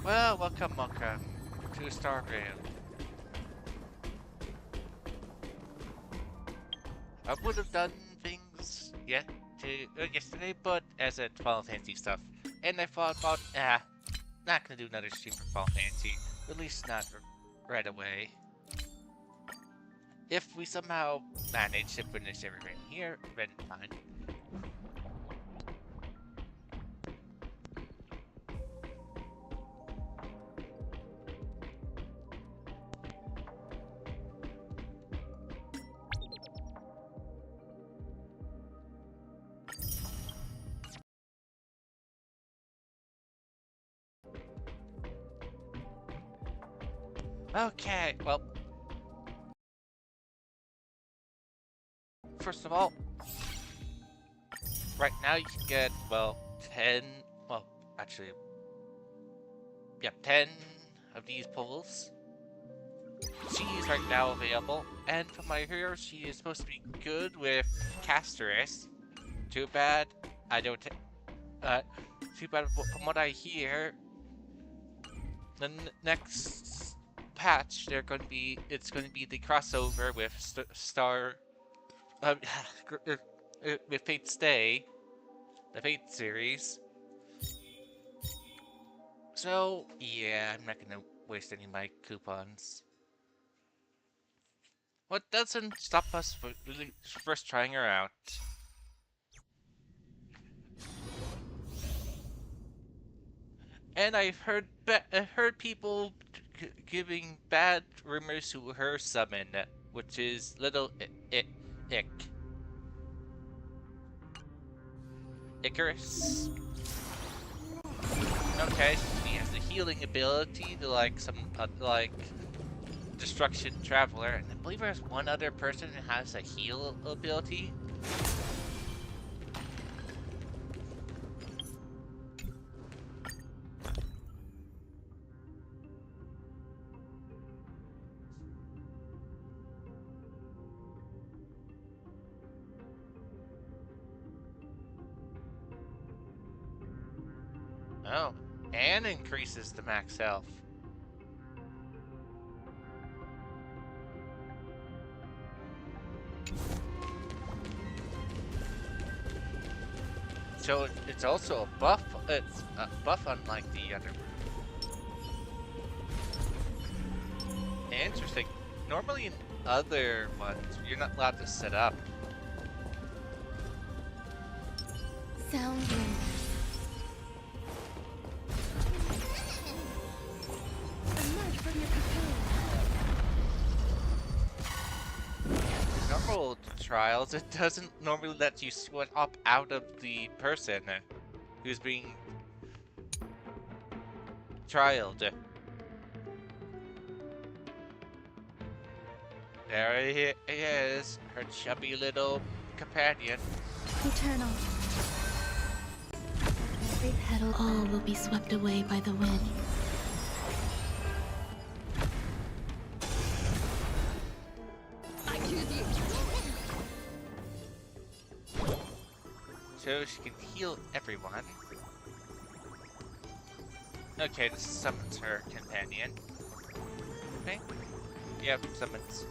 Well, welcome to Starvale. I would have done things yesterday, but as a Final Fantasy stuff, and I thought about not gonna do another stream for Final Fantasy, at least not right away. If we somehow manage to finish everything here, then fine. Okay, well, first of all, right now you can get, well, 10, well, actually, yeah, 10 of these poles. She is right now available, and from my hero, she is supposed to be good with Casteress. Too bad, I don't, too bad from what I hear, the next patch, it's going to be the crossover with with Fate Stay, the Fate series. So, yeah, I'm not gonna waste any of my coupons. What doesn't stop us from really first trying her out. And I've heard people giving bad rumors to her summon, which is little ick. Icarus. Okay, he has the healing ability to like Destruction Traveler, and I believe there's one other person who has a heal ability. Oh, and increases the max health. So it's also a buff. It's a buff unlike the other. Interesting. Normally in other ones, you're not allowed to set up. Sound Normal trials, it doesn't normally let you swap out of the person who's being trialed. There he is, her chubby little companion. Eternal. Every petal. All will be swept away by the wind. I choose you. So she can heal everyone. Okay, this summons her companion. Okay. Yep, summons.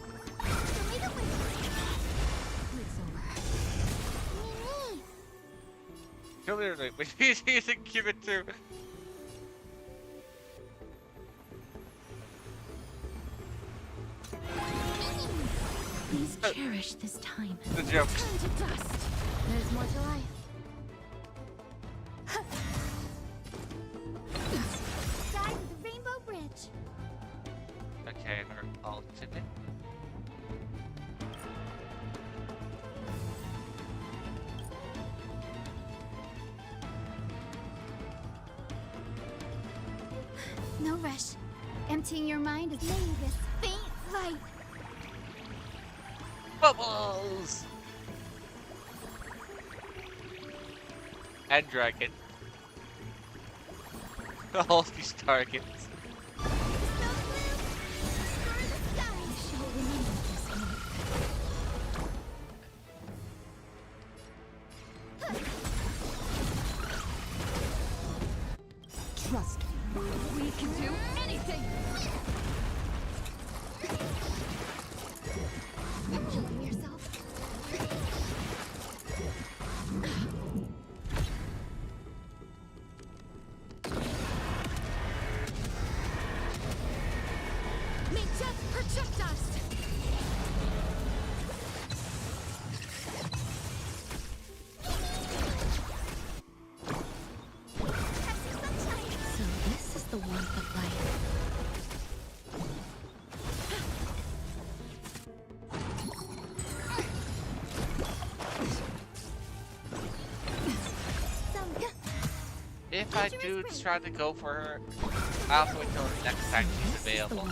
Come here, but he's to give it to. Please cherish this time. The joke. Turn to dust. There's more to life. Dive with the Rainbow Bridge. Okay, and her ultimate. No rush. Emptying your mind is maybe this faint light. Bubbles! And dragon. All these targets. Trust me, we can if I do try to go for her, I'll have to wait till the next time she's available.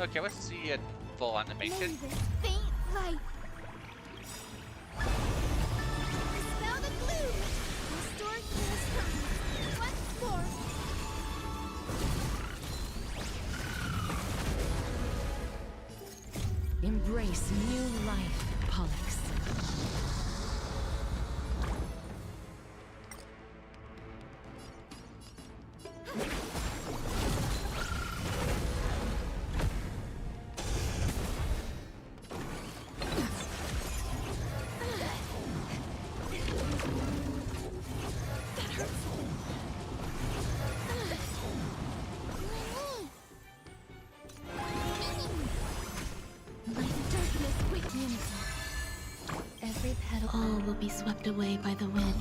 Okay, let's see a full animation. May this faint light. Dispel the gloom. Restore clear skies once more. Embrace new life, Pollux. Every petal. All will be swept away by the wind.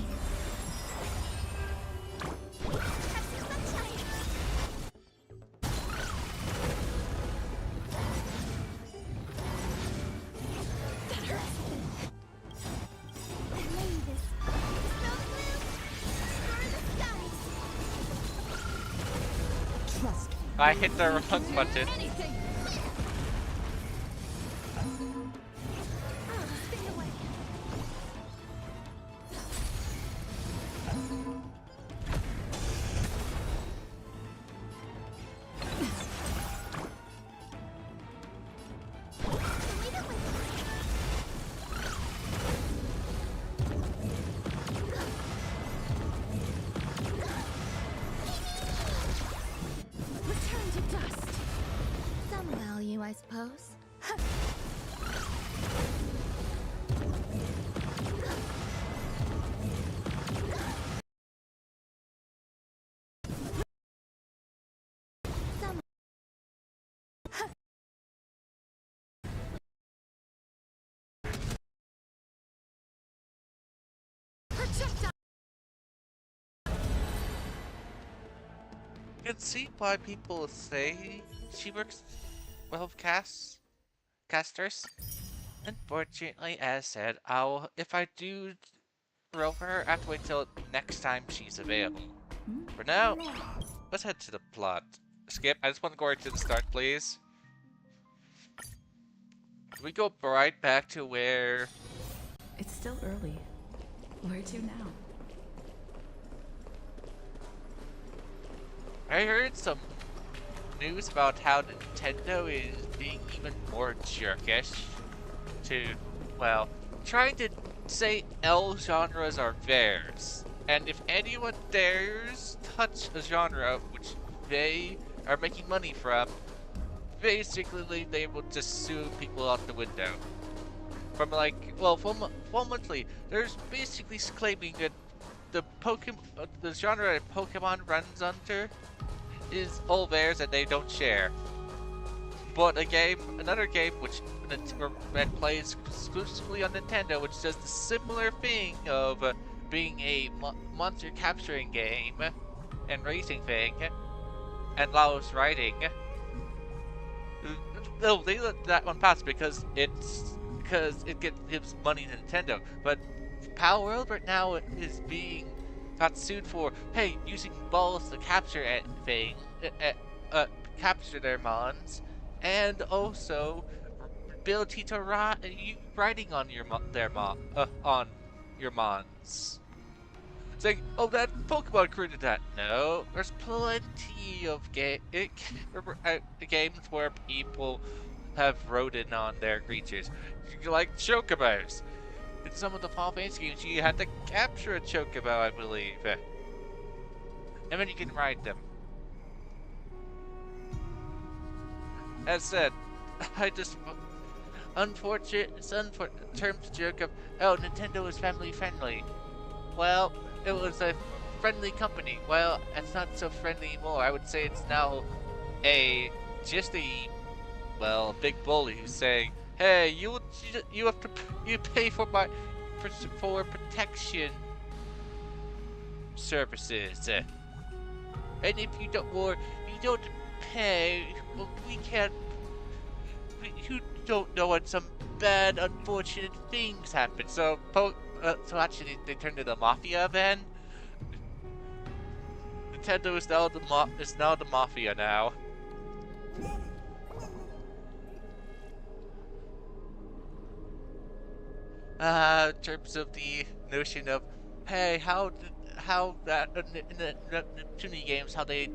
Trust me. I hit the wrong button. Anything. Stay away. Return to dust. Some value, I suppose. Some Projectile. You can see why people say she works well with casters. Unfortunately, as said, if I do roll for her, I have to wait till next time she's available. For now, let's head to the plot. Skip, I just want to go right to the start, please. We go right back to where... It's still early. Where to now? I heard some news about how Nintendo is being even more jerkish to, well, trying to say L genres are theirs. And if anyone dares touch a genre which they are making money from, basically they will just sue people out the window. From like, well, from monthly, there's basically claiming that the genre that Pokemon runs under is all theirs and they don't share. But another game which that plays exclusively on Nintendo, which does the similar thing of being a monster capturing game and racing thing, and allows riding. No, they let that one pass because it gives money to Nintendo. But Power World right now is being got sued for, hey, using balls to capture anything, capture their mons, and also ability to riding on your on your mons. Saying, oh, that Pokemon created that. No, there's plenty of games where people have rodent on their creatures, like chocobos. In some of the Final Fantasy games, you had to capture a chocobo, I believe, and then you can ride them. As said, I just terms joke of, oh, Nintendo is family friendly. Well, it was a friendly company. Well, it's not so friendly anymore. I would say it's now just a big bully who's saying, hey, you have to pay for for protection services, and if you don't, or you don't pay, we can't. You don't know when some bad, unfortunate things happen. So, so actually, they turned to the mafia then. Nintendo is now the mafia now. In terms of the notion of, hey, how that in the Toonie games, how they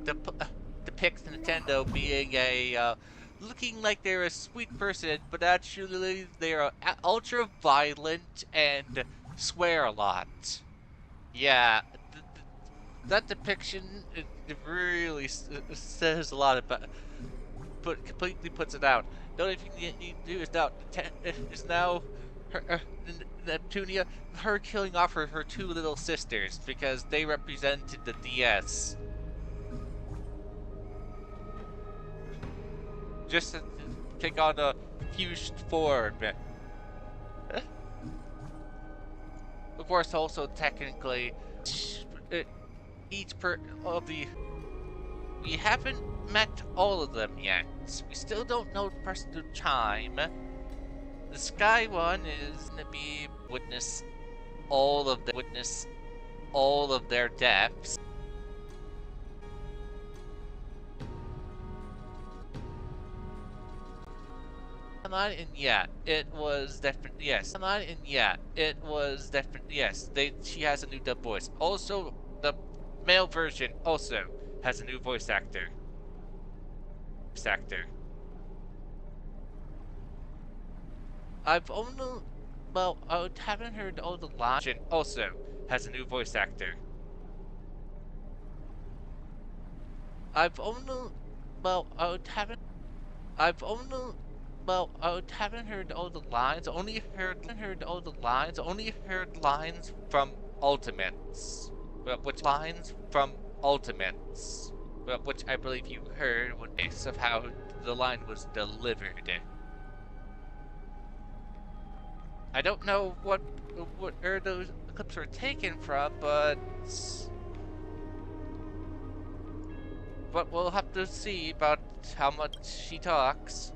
depict Nintendo being a looking like they're a sweet person, but actually they are ultra violent and swear a lot. Yeah, that depiction it really says a lot about, but completely puts it out. The only thing you need to do is now Neptunia, her killing off her two little sisters because they represented the DS. Just to take on a fused form. Of course, also technically, each of the we haven't met all of them yet. We still don't know the person of time. The Sky one is gonna be witness all of their deaths. Not in yet. It was definitely yes. Not in yet. It was definitely yes. She has a new dub voice. Also, the male version also has a new voice actor. I've only I haven't heard all the lines. Also has a new voice actor. I've only I haven't heard all the lines. Only heard all the lines. Only heard lines from Ultimates. Which lines from Ultimates? Which I believe you heard when case of how the line was delivered. I don't know what those clips were taken from, but we'll have to see about how much she talks.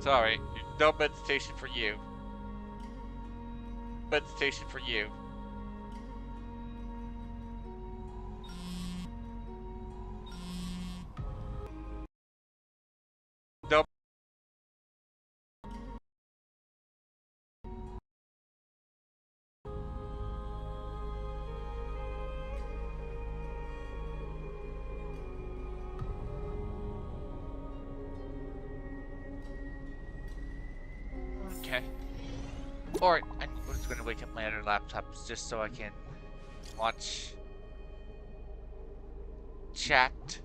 Sorry, no meditation for you. Meditation for you. No. Okay. Or I'm just gonna wake up my other laptops just so I can watch chat.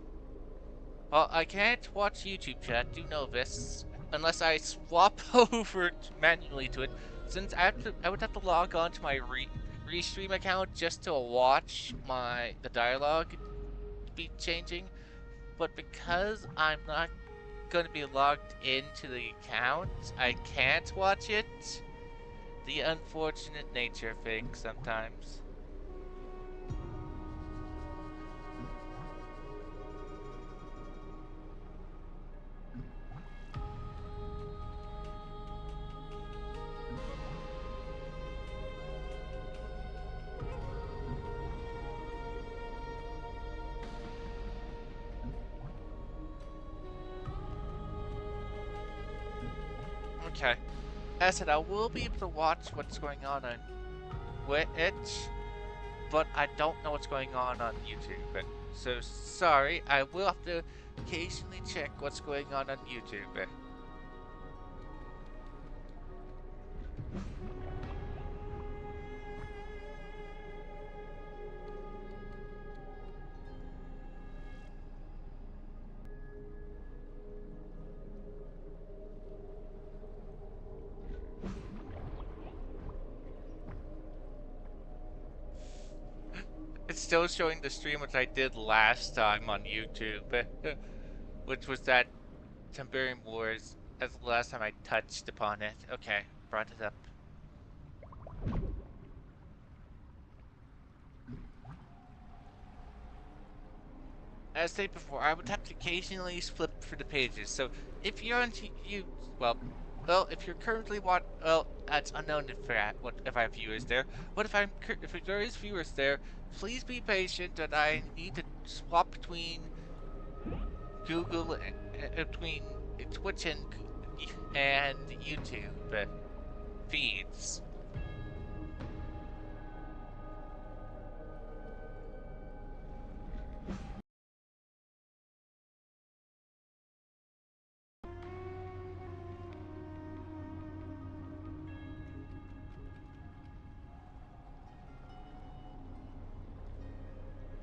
Well, I can't watch YouTube chat, do know this, unless I swap over manually to it, since I would have to log on to my restream account just to watch the dialogue be changing, but because I'm not going to be logged into the account, I can't watch it. The unfortunate nature of things sometimes. Okay. As I said, I will be able to watch what's going on Twitch, but I don't know what's going on YouTube. So sorry, I will have to occasionally check what's going on YouTube. It's still showing the stream which I did last time on YouTube, which was that Tamburian Wars. That's the last time I touched upon it. Okay. brought it up. As stated before, I would have to occasionally flip through the pages. So if you're on if you're currently that's unknown if I have viewers there. But if there is viewers there, please be patient. That I need to swap between Google between Twitch and YouTube feeds.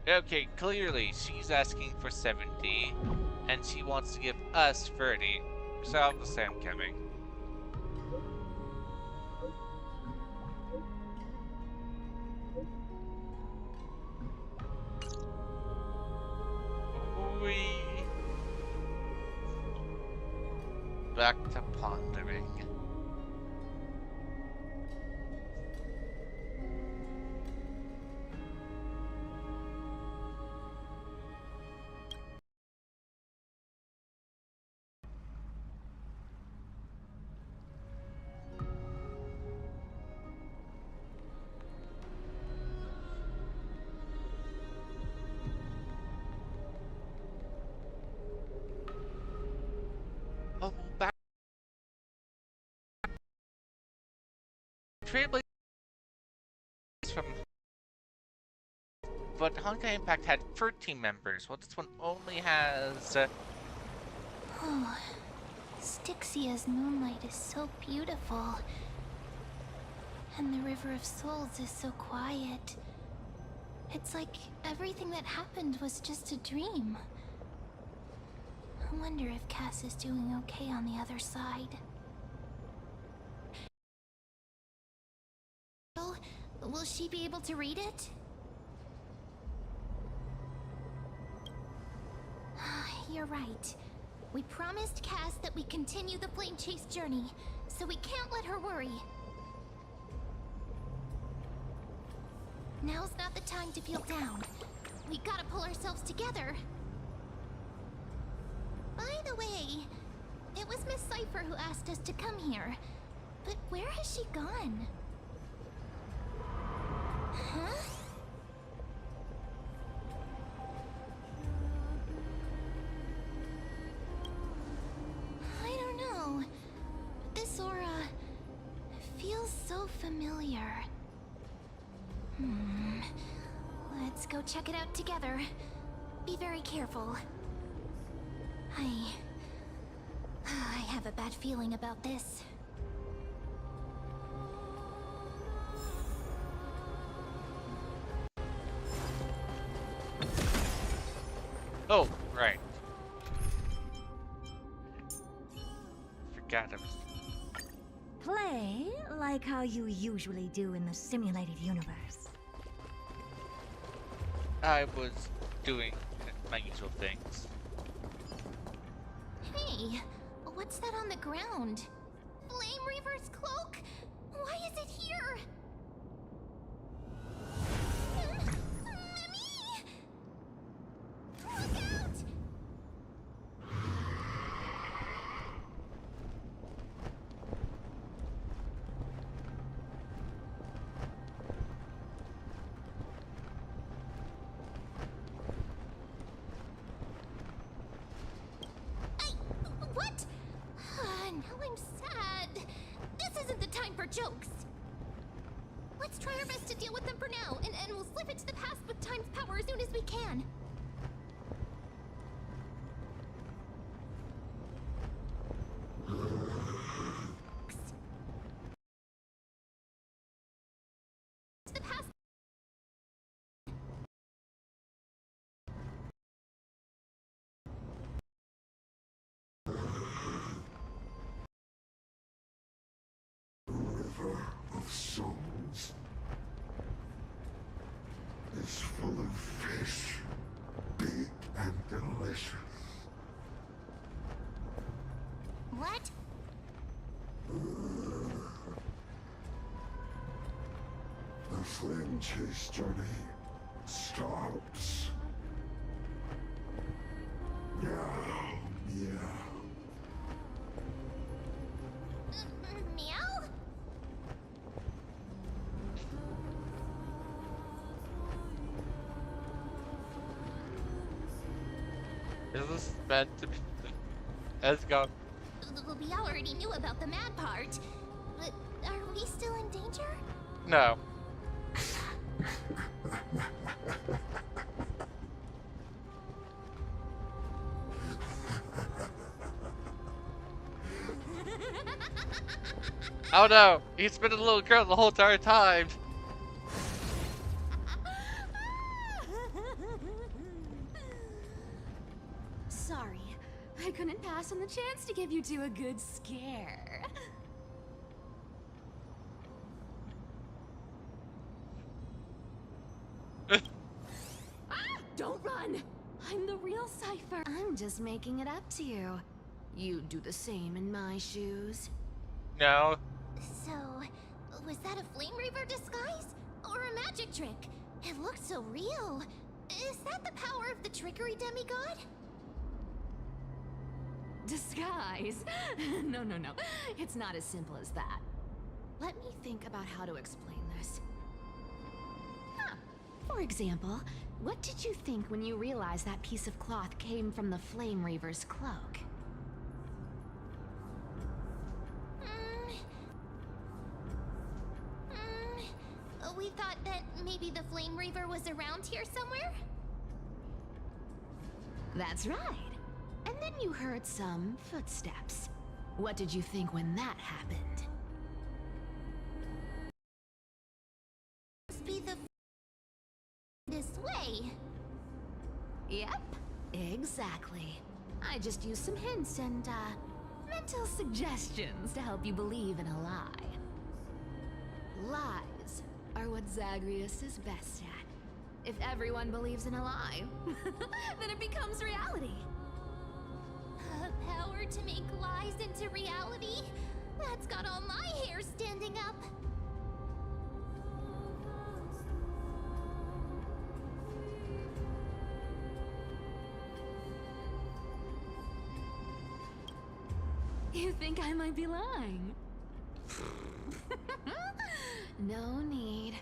Okay, clearly she's asking for 70, and she wants to give us 30. So I'll just say I'm coming. Back to pondering. Oh, back. Trailblazers from. But Honkai Impact had 13 members, while this one only has. Oh, Styxia's moonlight is so beautiful. And the River of Souls is so quiet. It's like everything that happened was just a dream. I wonder if Cass is doing okay on the other side. Will she be able to read it? You're right. We promised Cass that we continue the flame chase journey, so we can't let her worry. Now's not the time to feel down. We gotta pull ourselves together. By the way, it was Miss Cypher who asked us to come here. But where has she gone? Huh? I don't know. This aura feels so familiar. Let's go check it out together. Be very careful. I have a bad feeling about this. Oh, right. Forgot I was. Play like how you usually do in the simulated universe. I was doing my usual things. Hey, what's that on the ground? Flame Reaver's cloak? Why is it here? Mimi! Look out! What? Now I'm sad. This isn't the time for jokes. Let's try our best to deal with them for now, and we'll slip into the past with time's power as soon as we can. The past. River of Souls is full of fish, big and delicious. What? flame chase journey starts now. Yeah. Meow? Is this meant to be Esgar? We already knew about the mad part. But are we still in danger? No. Oh no! He's been a little girl the whole entire time! Sorry, I couldn't pass on the chance to give you two a good scare. Don't run! I'm the real Cypher. I'm just making it up to you. You'd do the same in my shoes. No. So, was that a Flame Reaver disguise? Or a magic trick? It looked so real. Is that the power of the trickery demigod? Disguise? No. It's not as simple as that. Let me think about how to explain this. For example, what did you think when you realized that piece of cloth came from the Flame Reaver's cloak? We thought that maybe the Flame Reaver was around here somewhere? That's right. And then you heard some footsteps. What did you think when that happened? Must be the this way. Yep, exactly. I just used some hints and, mental suggestions to help you believe in a lie. Lies are what Zagreus is best at. If everyone believes in a lie, then it becomes reality. Power to make lies into reality? That's got all my hair standing up. You think I might be lying? No need.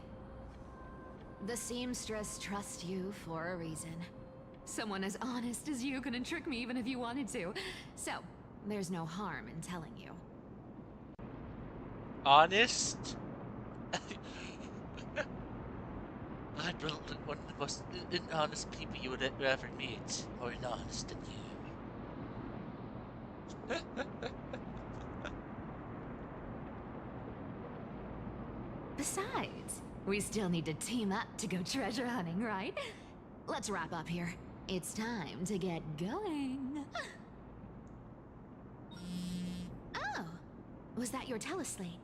The seamstress trusts you for a reason. Someone as honest as you couldn't trick me even if you wanted to. So, there's no harm in telling you. Honest? I'm one of the most honest people you would ever meet. More honest than you. Besides, we still need to team up to go treasure hunting, right? Let's wrap up here. It's time to get going. Oh, was that your teleslate?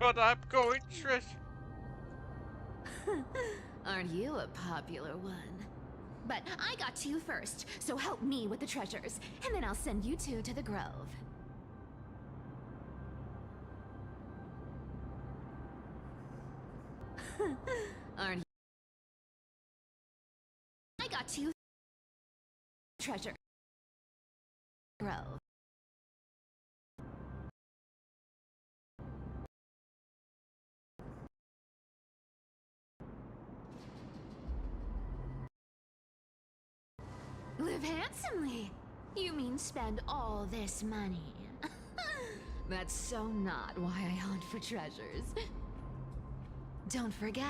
But I'm going treasure. Aren't you a popular one? But I got to you first, so help me with the treasures, and then I'll send you two to the grove. Aren't you? I got to you treasure grove. Live handsomely. You mean spend all this money? That's so not why I hunt for treasures. Don't forget,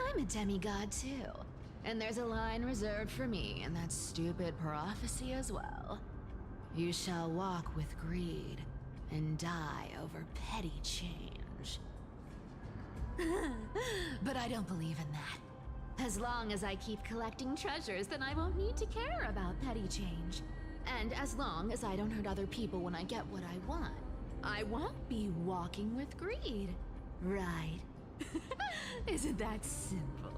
I'm a demigod too. And there's a line reserved for me in that stupid prophecy as well. You shall walk with greed and die over petty change. But I don't believe in that. As long as I keep collecting treasures, then I won't need to care about petty change. And as long as I don't hurt other people when I get what I want, I won't be walking with greed. Right? Isn't that simple?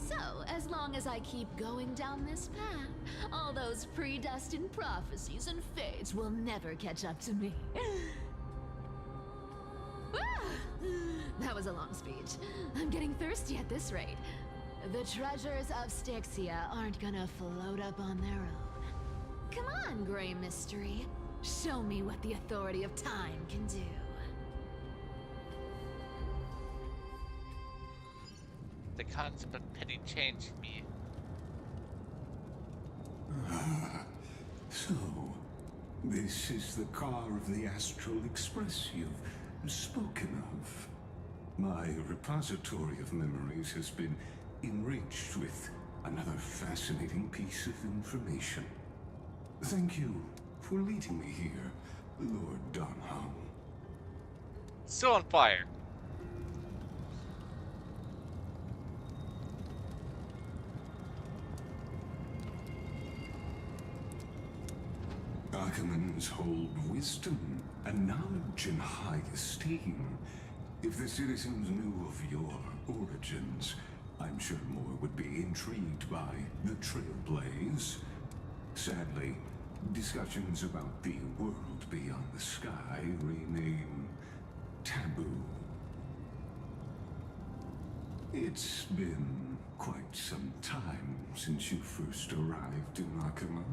So, as long as I keep going down this path, all those predestined prophecies and fates will never catch up to me. Ah, that was a long speech. I'm getting thirsty at this rate. The treasures of Styxia aren't gonna float up on their own. Come on, Grey Mystery. Show me what the authority of time can do. The concept of petty changed me. So, this is the car of the Astral Express you've spoken of. My repository of memories has been enriched with another fascinating piece of information. Thank you for leading me here, Lord Donham. Still on fire. Archimans hold wisdom and knowledge in high esteem. If the citizens knew of your origins, I'm sure more would be intrigued by the Trailblaze. Sadly, discussions about the world beyond the sky remain taboo. It's been quite some time since you first arrived in Akama.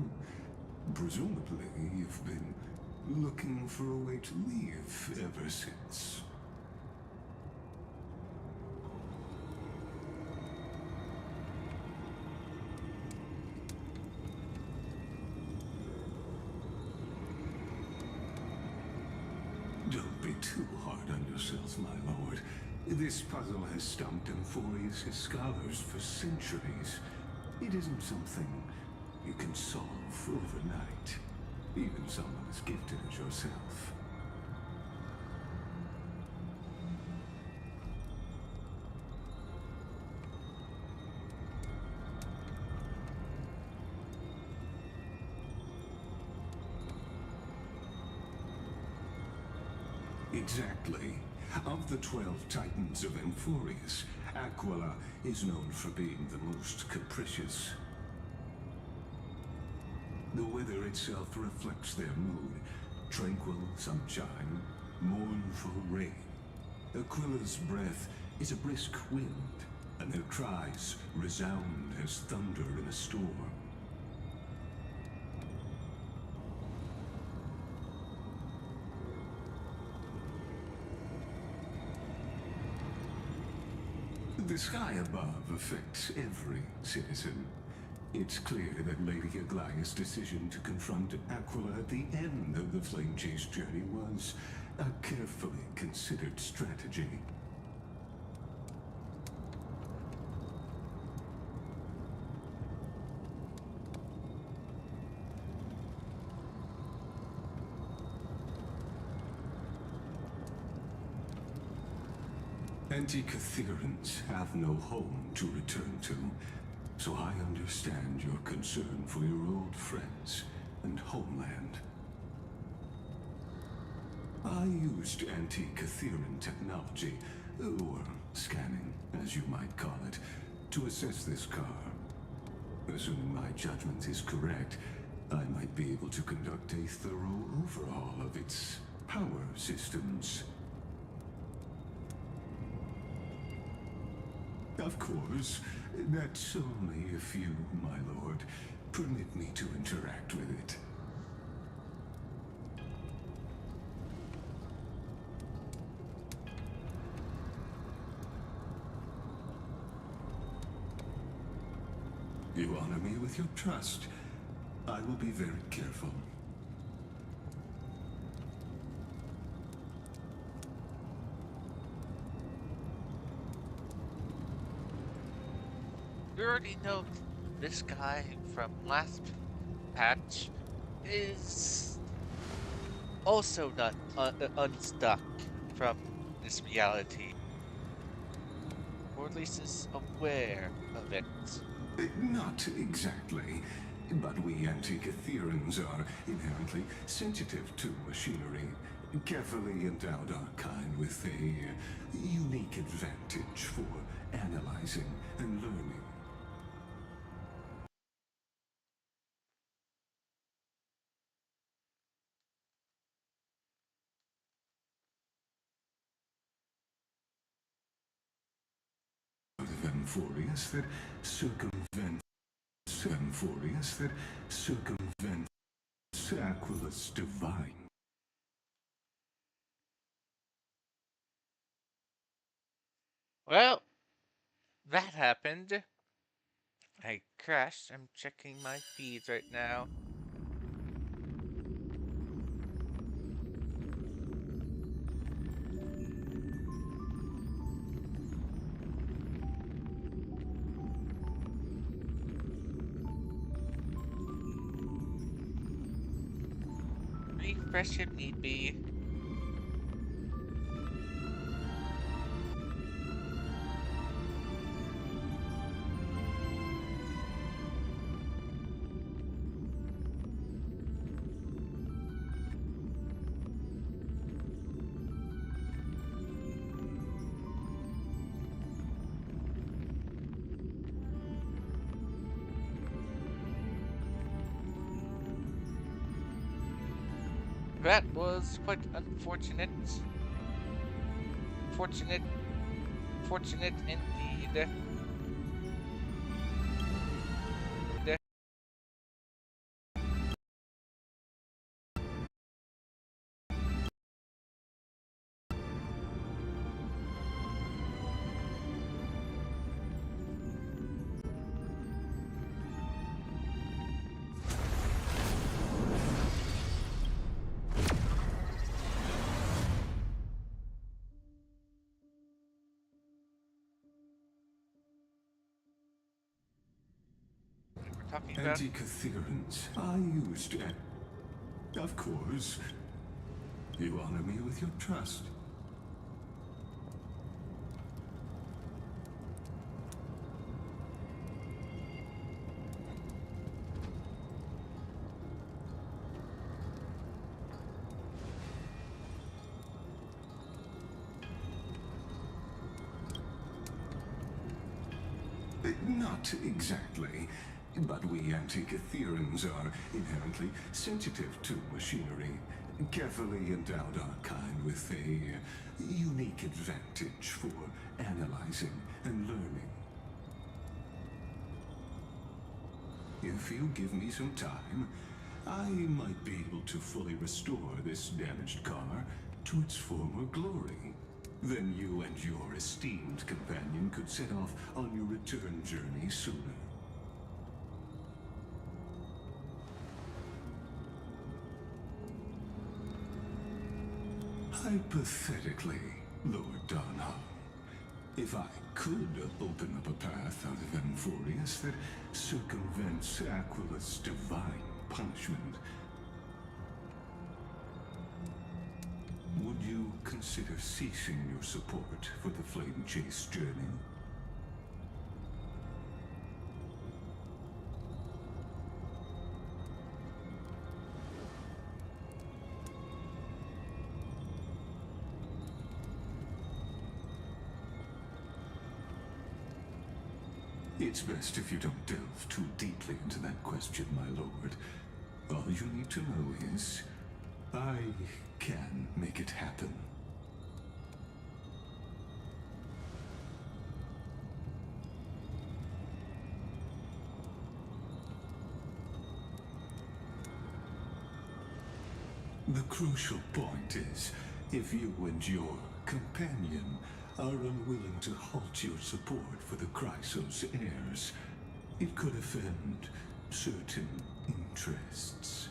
Presumably, you've been looking for a way to leave ever since. Don't be too hard on yourself, my lord. This puzzle has stumped Amphorius' scholars for centuries. It isn't something you can solve overnight. Even someone as gifted as yourself. Exactly. Of the 12 Titans of Amphorius, Aquila is known for being the most capricious. The weather itself reflects their mood. Tranquil sunshine, mournful rain. Aquila's breath is a brisk wind, and their cries resound as thunder in a storm. The sky above affects every citizen. It's clear that Lady Aglaya's decision to confront Aquila at the end of the Flame Chase journey was a carefully considered strategy. Antikytherans have no home to return to, so I understand your concern for your old friends and homeland. I used Antikytheran technology, or scanning, as you might call it, to assess this car. Assuming my judgment is correct, I might be able to conduct a thorough overhaul of its power systems. Of course, that's only if you, my lord, permit me to interact with it. You honor me with your trust. I will be very careful. We already know this guy from last patch is also not unstuck from this reality. Or at least is aware of it. Not exactly, but we Antikytherans are inherently sensitive to machinery. Carefully endowed our kind with a unique advantage for analyzing and learning Amphorius that circumvents Aquilus Divine. Well, that happened. I crashed. I'm checking my feeds right now. Refresh if need be. That was quite unfortunate. Fortunate indeed. We're talking about. Antikytherans I used at... Of course. You honor me with your trust. Not exactly, but we Antikytherans are inherently sensitive to machinery. Carefully endowed our kind with a unique advantage for analyzing and learning. If you give me some time, I might be able to fully restore this damaged car to its former glory. Then you and your esteemed companion could set off on your return journey sooner. Hypothetically, Lord Darnall, if I could open up a path out of Amphorius that circumvents Aquilus' divine punishment, would you consider ceasing your support for the Flame Chase journey? It's best if you don't delve too deeply into that question, my lord. All you need to know is, I can make it happen. The crucial point is, if you and your companion are unwilling to halt your support for the Chrysos heirs, it could offend certain interests.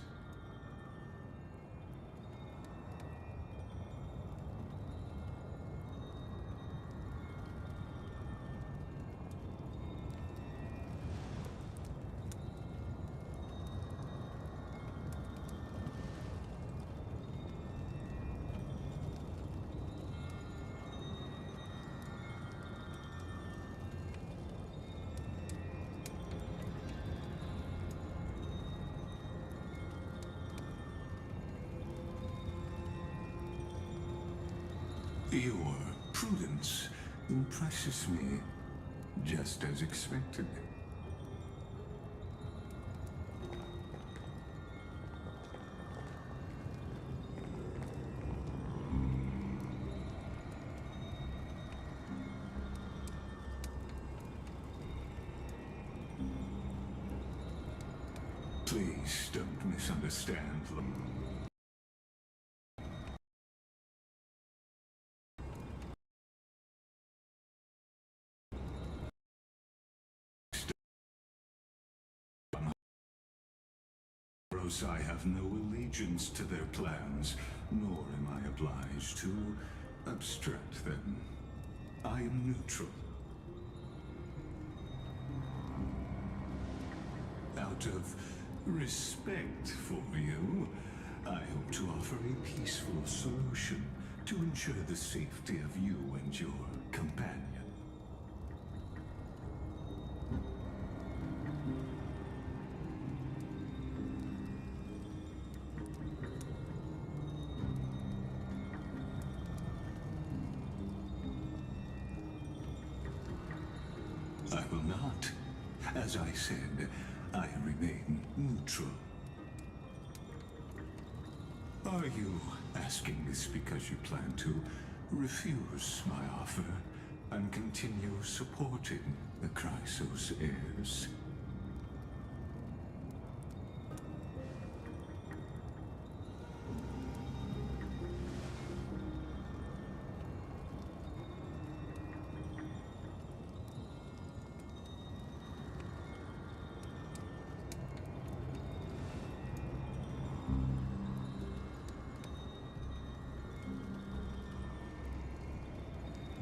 Your prudence impresses me, just as expected. Please don't misunderstand them. I have no allegiance to their plans, nor am I obliged to obstruct them. I am neutral. Out of respect for you, I hope to offer a peaceful solution to ensure the safety of you and your companion. I will not. As I said, I remain neutral. Are you asking this because you plan to refuse my offer and continue supporting the Chrysos heirs?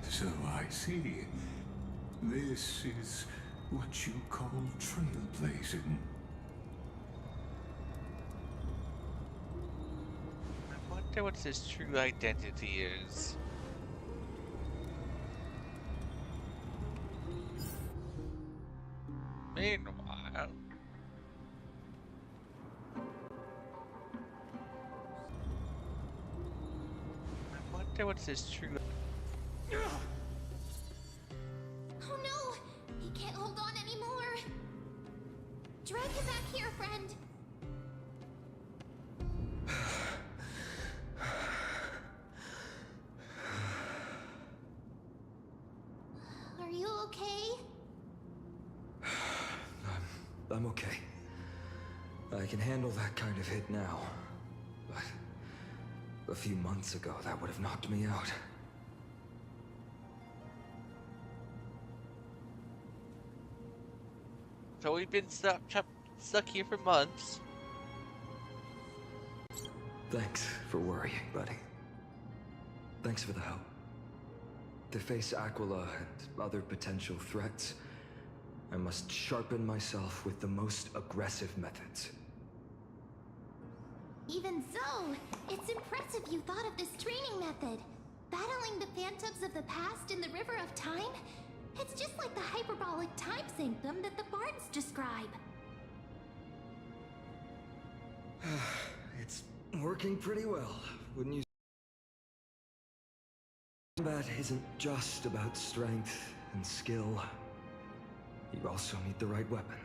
So I see. This is what you call trailblazing. I wonder what his true identity is. Meanwhile... I wonder what's his true... Oh no! He can't hold on anymore! Drag him back here, friend! Are you okay? I'm okay. I can handle that kind of hit now. But a few months ago, that would have knocked me out. So we've been stuck here for months. Thanks for worrying, buddy. Thanks for the help. To face Aquila and other potential threats, I must sharpen myself with the most aggressive methods. Even so, it's impressive you thought of this training method. Battling the phantoms of the past in the River of Time? It's just like the hyperbolic time sanctum that the bards describe. It's working pretty well, wouldn't you? Combat isn't just about strength and skill. You also need the right weapon.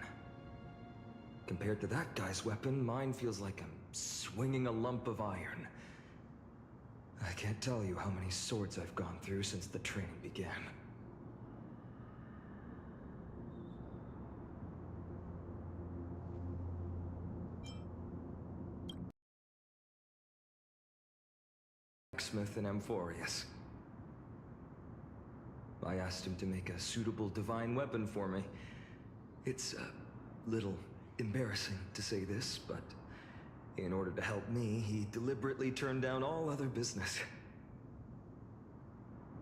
Compared to that guy's weapon, mine feels like I'm swinging a lump of iron. I can't tell you how many swords I've gone through since the training began. Smith and Amphorius. I asked him to make a suitable divine weapon for me. It's a little embarrassing to say this, but in order to help me, he deliberately turned down all other business.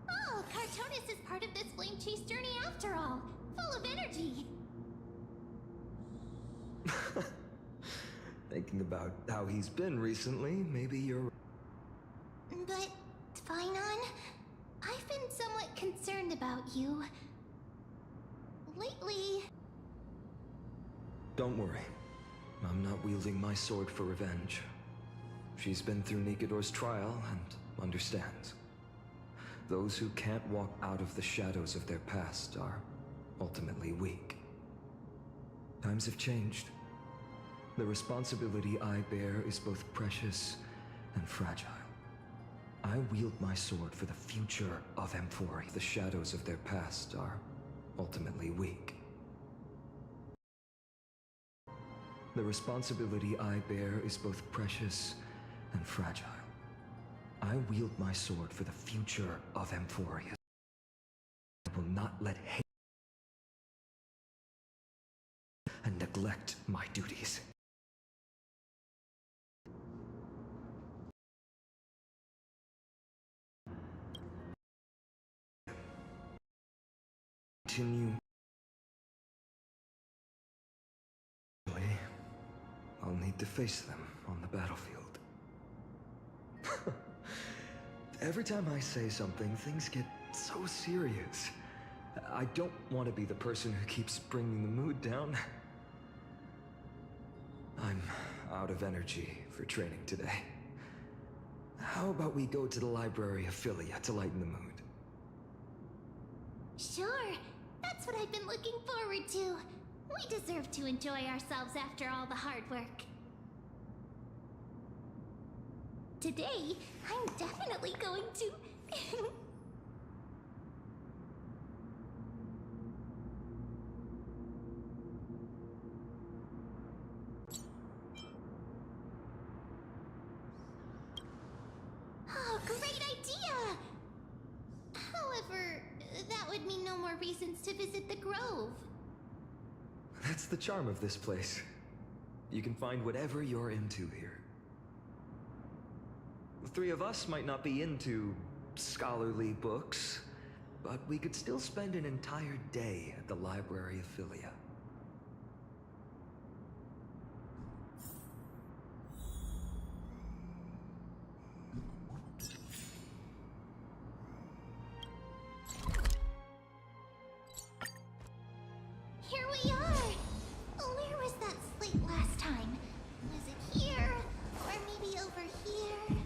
Oh, Cartonis is part of this flame chase journey after all. Full of energy. Thinking about how he's been recently, maybe you're... But, Phainon, I've been somewhat concerned about you. Lately... Don't worry. I'm not wielding my sword for revenge. She's been through Nikedor's trial and understands. Those who can't walk out of the shadows of their past are ultimately weak. Times have changed. The responsibility I bear is both precious and fragile. I wield my sword for the future of Amphori. The shadows of their past are ultimately weak. The responsibility I bear is both precious and fragile. I wield my sword for the future of Amphoria. I will not let hate and neglect my duties. Continue. I'll need to face them on the battlefield. Every time I say something, things get so serious. I don't want to be the person who keeps bringing the mood down. I'm out of energy for training today. How about we go to the library of Philia to lighten the mood? Sure, that's what I've been looking forward to. We deserve to enjoy ourselves after all the hard work. Today, I'm definitely going to... Oh, great idea! However, that would mean no more reasons to visit the Grove. That's the charm of this place. You can find whatever you're into here. The three of us might not be into scholarly books, but we could still spend an entire day at the Library of Philia. Here we are! Where was that slate last time? Was it here? Or maybe over here?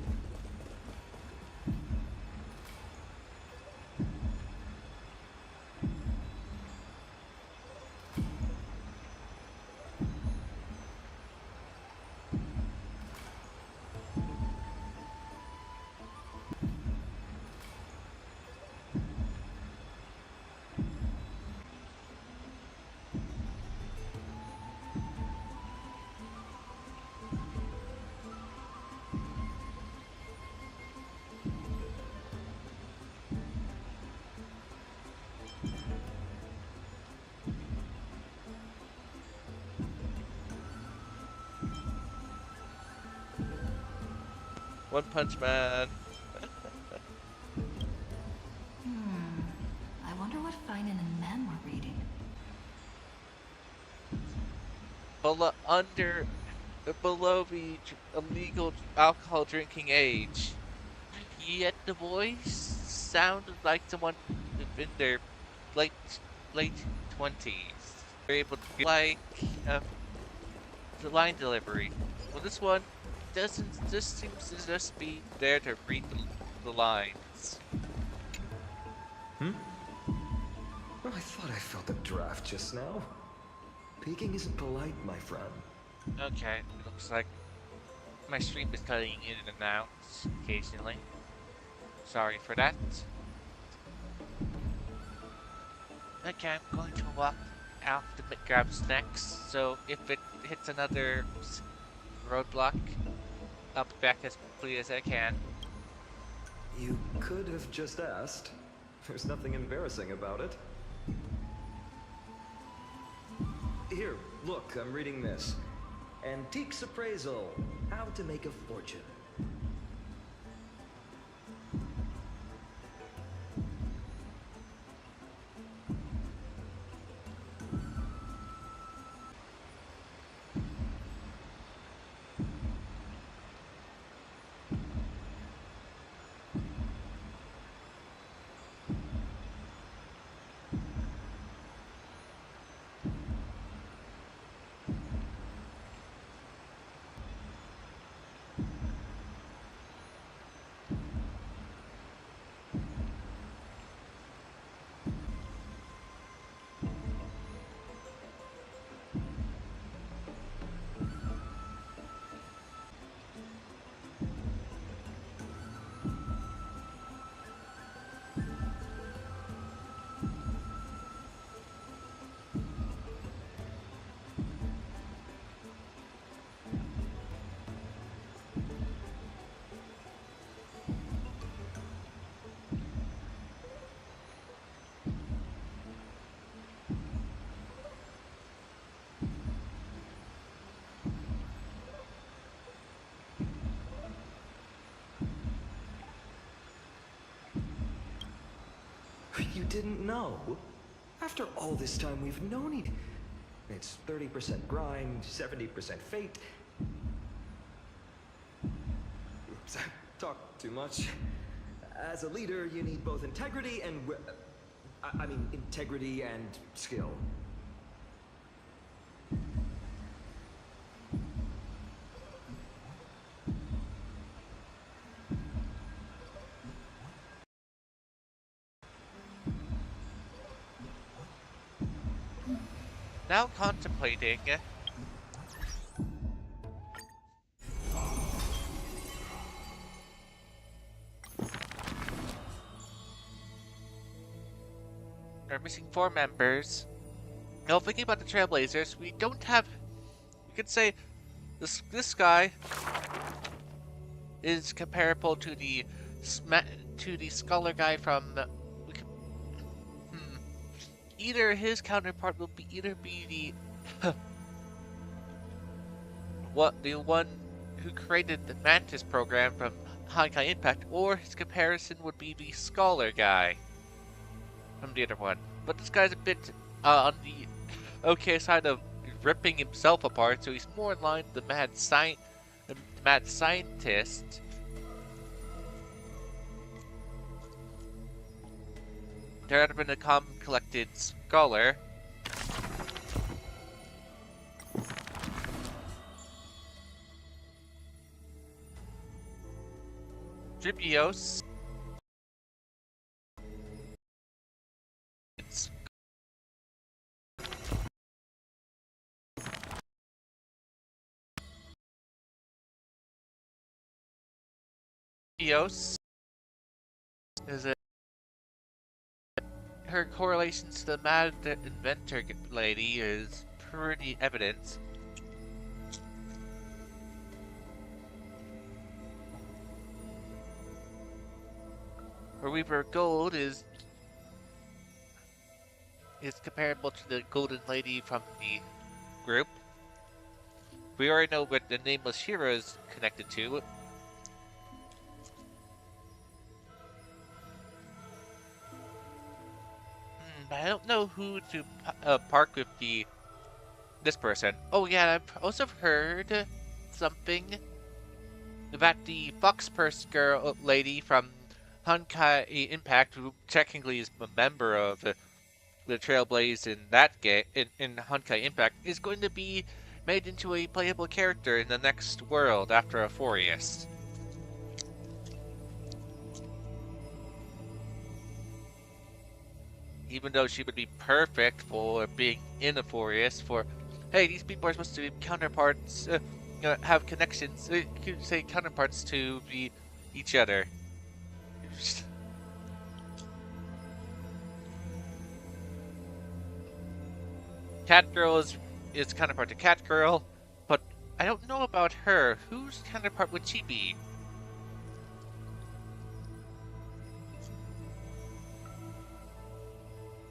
One Punch Man. I wonder what Finan and Mem were reading. Below the illegal alcohol drinking age. Yet the voice sounded like someone in their late 20s. They're able to be like the line delivery. Well, this one doesn't. Just seems to just be there to read the lines. Oh, I thought I felt a draft just now. Peeking isn't polite, my friend. Okay, looks like my stream is cutting in and out occasionally. Sorry for that. Okay, I'm going to walk out to grab snacks, so if it hits another roadblock, I'll be back as quickly as I can. You could have just asked. There's nothing embarrassing about it. Here, look, I'm reading this. Antiques Appraisal, How to Make a Fortune. You didn't know? After all this time we've known each... It's 30% grind, 70% fate. Oops, I talked too much. As a leader, you need both integrity and... I mean, integrity and skill. Now contemplating. We're missing 4 members. Now thinking about the Trailblazers, we don't have... You could say this guy is comparable to the scholar guy from... Either his counterpart will be the the one who created the Mantis program from Honkai Impact, or his comparison would be the scholar guy from the other one. But this guy's a bit on the okay side of ripping himself apart, so he's more in line with the mad scientist. There had been a common collected scholar. Dribios. Dribios is a her correlations to the mad inventor lady is pretty evident. Her Weaver Gold is comparable to the golden lady from the group. We already know what the nameless hero is connected to. But I don't know who to park with this person. Oh yeah, I've also heard something that the Fox Purse girl lady from Honkai Impact, who technically is a member of the Trailblaze in that game in Honkai Impact, is going to be made into a playable character in the next world after Euphorius. Even though she would be perfect for being in Euphorius, for hey, these people are supposed to be counterparts, have connections, you could say counterparts to each other. Catgirl is counterpart to Catgirl, but I don't know about her. Whose counterpart would she be?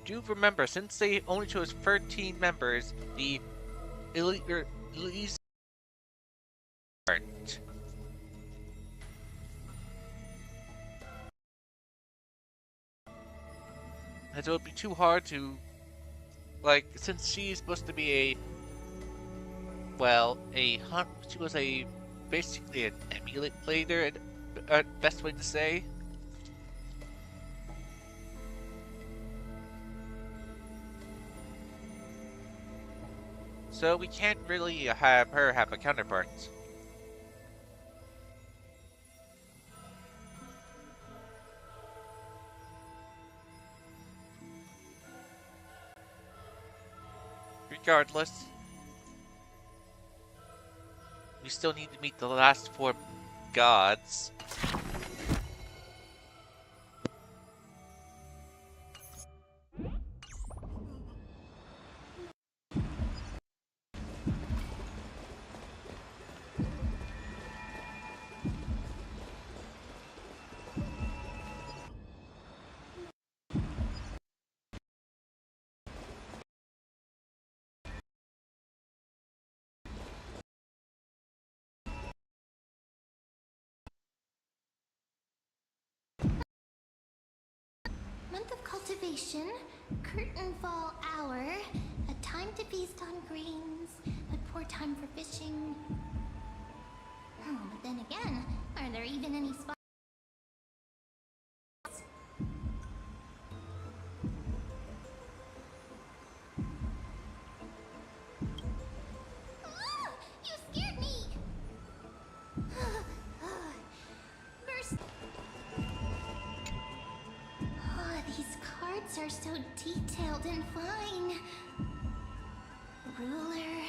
Do remember, since they only chose 13 members, the elite aren't. And so it would be too hard to, like, since she's supposed to be she was basically an emulator, best way to say. So we can't really have her have a counterpart. Regardless, we still need to meet the last 4 gods. observation, curtain fall hour, a time to feast on grains, but poor time for fishing. Oh, but then again, are there even any spots? Ah, you scared me! First... Oh, these cards are so detailed and fine. Ruler,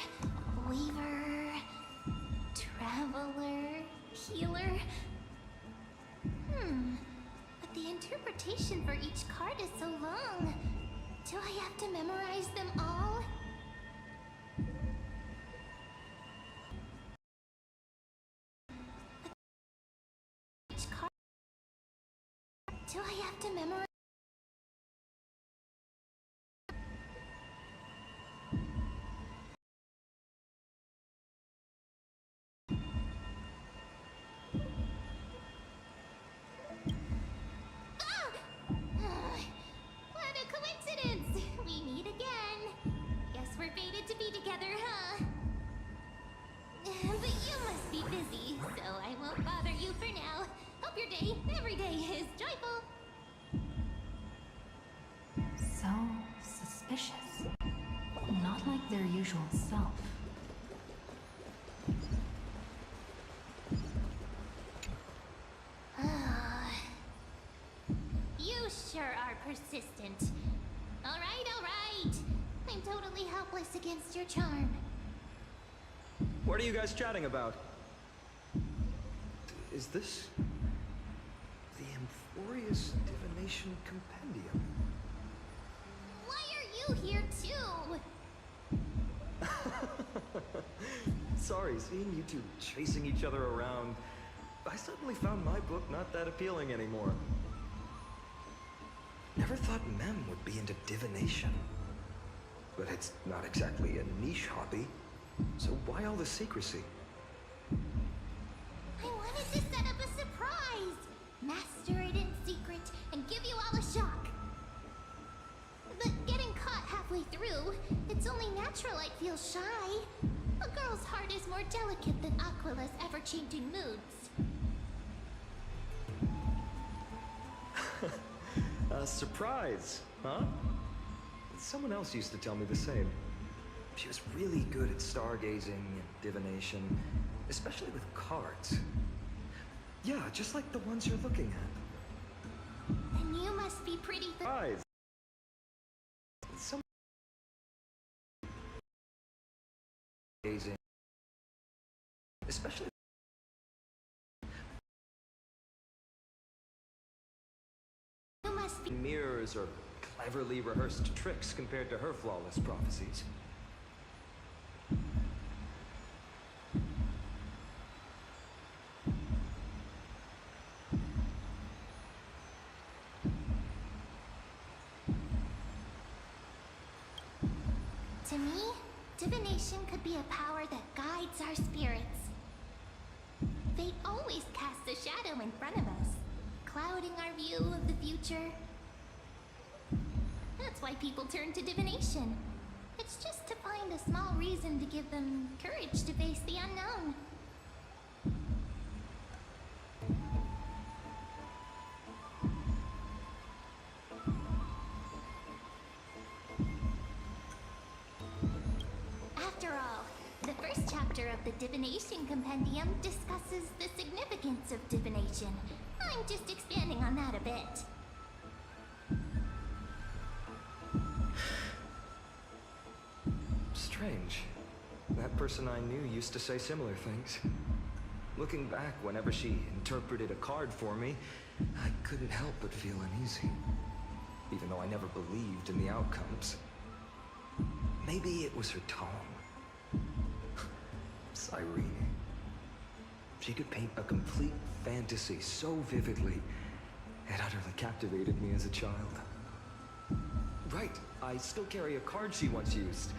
weaver, traveler, healer. But the interpretation for each card is so long. Do I have to memorize them all? Each card. Do I have to memorize? What a coincidence! We meet again. Guess we're fated to be together, huh? But you must be busy, so I won't bother you for now. Hope your day, every day, is joyful. So suspicious. Not like their usual self. You sure are persistent. All right. I'm totally helpless against your charm. What are you guys chatting about? Is this the Amphorius Divination Compendium? Why are you here too? Sorry, seeing you two chasing each other around, I suddenly found my book not that appealing anymore. Never thought Mem would be into divination. But it's not exactly a niche hobby, so why all the secrecy? I wanted to set up a surprise! Master it in secret and give you all a shock. But getting caught halfway through, it's only natural I'd feel shy. A girl's heart is more delicate than Aquila's ever-changing moods. A surprise, huh? Someone else used to tell me the same. She was really good at stargazing and divination, especially with cards. Yeah, just like the ones you're looking at. Then you must be pretty Surprise! Some gazing, especially. You must be Mirrors or cleverly rehearsed tricks compared to her flawless prophecies. To me, divination could be a power that guides our spirits. They always cast a shadow in front of us, clouding our view of the future. That's why people turn to divination. It's just to find a small reason to give them courage to face the unknown. After all, the first chapter of the Divination Compendium discusses the significance of divination. I'm just expanding on that a bit. Strange. That person I knew used to say similar things. Looking back, whenever she interpreted a card for me, I couldn't help but feel uneasy. Even though I never believed in the outcomes. Maybe it was her tone. Cyrene. She could paint a complete fantasy so vividly, it utterly captivated me as a child. Right, I still carry a card she once used.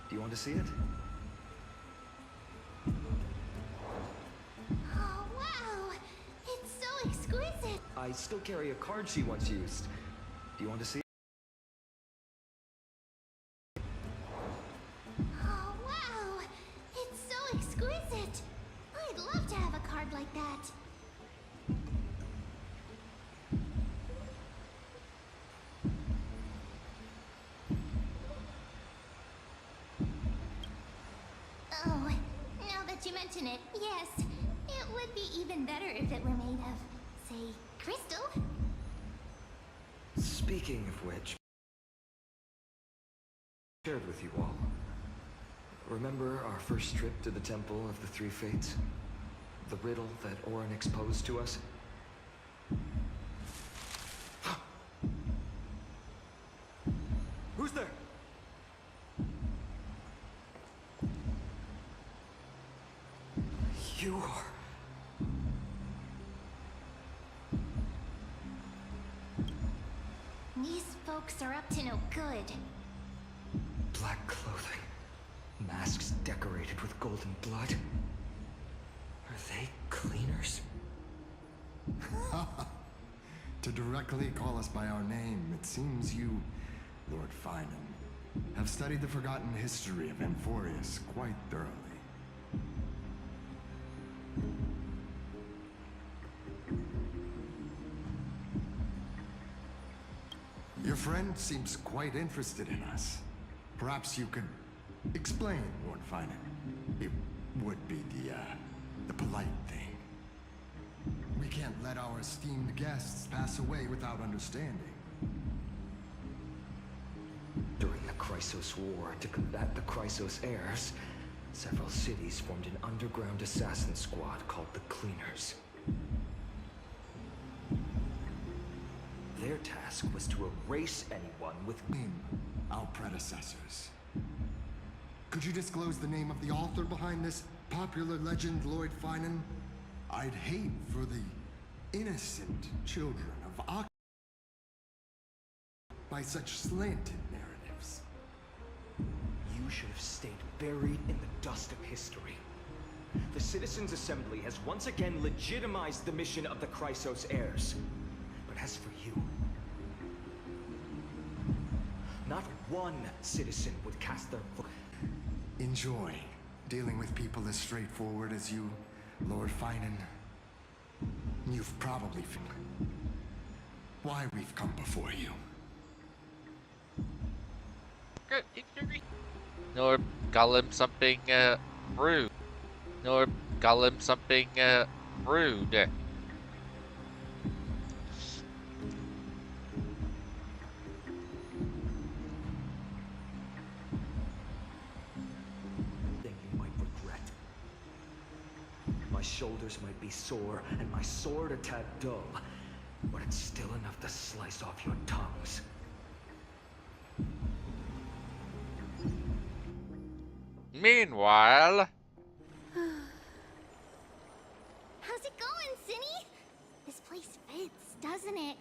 Do you want to see it? Oh, wow! It's so exquisite! I still carry a card she once used. Do you want to see it? like that. Oh, now that you mention it, yes. It would be even better if it were made of, say, crystal. Speaking of which, shared with you all. Remember our first trip to the Temple of the Three Fates? The riddle that Orynyx posed to us? Who's there? You are... These folks are up to no good. Black clothing. Masks decorated with golden blood. Are they cleaners? To directly call us by our name, it seems you, Lord Finan, have studied the forgotten history of Amphorius quite thoroughly. Your friend seems quite interested in us. Perhaps you could explain, Lord Finan. It would be the polite thing. We can't let our esteemed guests pass away without understanding. During the Chrysos War, to combat the Chrysos heirs, several cities formed an underground assassin squad called the Cleaners. Their task was to erase anyone with... Our predecessors. Could you disclose the name of the author behind this popular legend, Lord Finan? I'd hate for the innocent children of Ak by such slanted narratives. You should have stayed buried in the dust of history. The Citizens' Assembly has once again legitimized the mission of the Chrysos heirs. But as for you, not one citizen would cast their vote. Enjoy dealing with people as straightforward as you, Lord Finan. You've probably why we've come before you. Good. Nor call him something rude. Nor call him something rude. My shoulders might be sore, and my sword a tad dull, but it's still enough to slice off your tongues. Meanwhile... How's it going, Cinny? This place fits, doesn't it?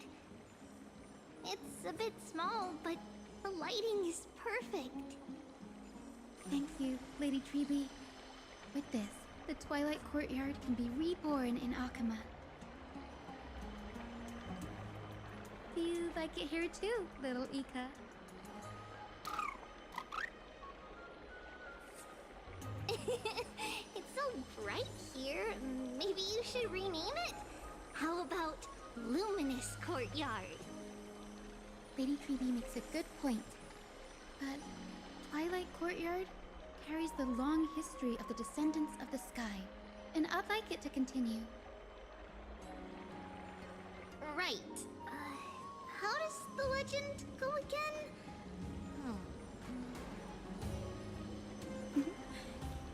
It's a bit small, but the lighting is perfect. Thank you, Lady Treeby. With this, the Twilight Courtyard can be reborn in Akama. Do you like it here too, little Ika? It's so bright here, maybe you should rename it? How about Luminous Courtyard? Lady Treeby makes a good point. But Twilight Courtyard carries the long history of the descendants of the sky, and I'd like it to continue. Right. How does the legend go again?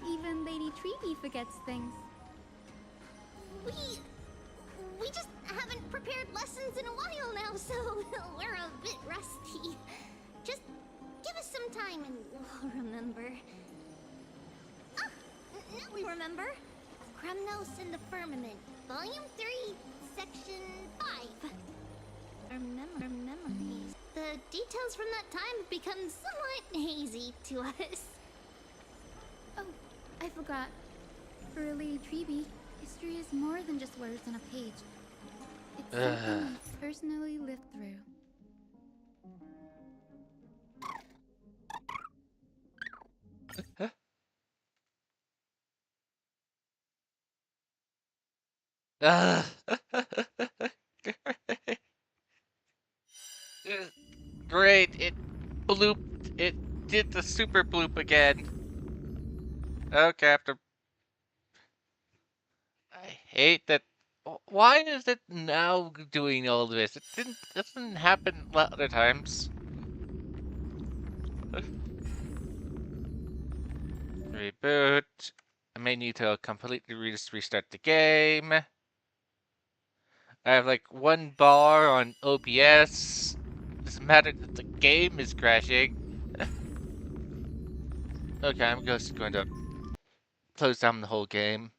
Even Lady Treeby forgets things. We just haven't prepared lessons in a while now, so we're a bit rusty. Just give us some time and we'll remember. Ah! Now we remember. Kremnos and the Firmament, Volume 3, Section 5. Our memories. The details from that time have become somewhat hazy to us. Oh, I forgot. For Lady Treeby, history is more than just words on a page. It's something you've personally lived through. Ugh. Great, it blooped. It did the super bloop again. Okay, after. I hate that. Why is it now doing all this? It doesn't happen other times. Reboot. I may need to completely restart the game. I have like 1 bar on OBS. Doesn't matter that the game is crashing. Okay, I'm just going to close down the whole game.